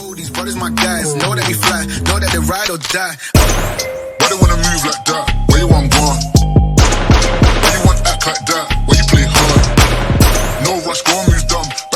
Oh, these brothers my guys, know that they fly, know that they ride or die. Why they wanna move like that? Where you want gone? Why you want act like that? Why you play hard? No rush, go and move dumb.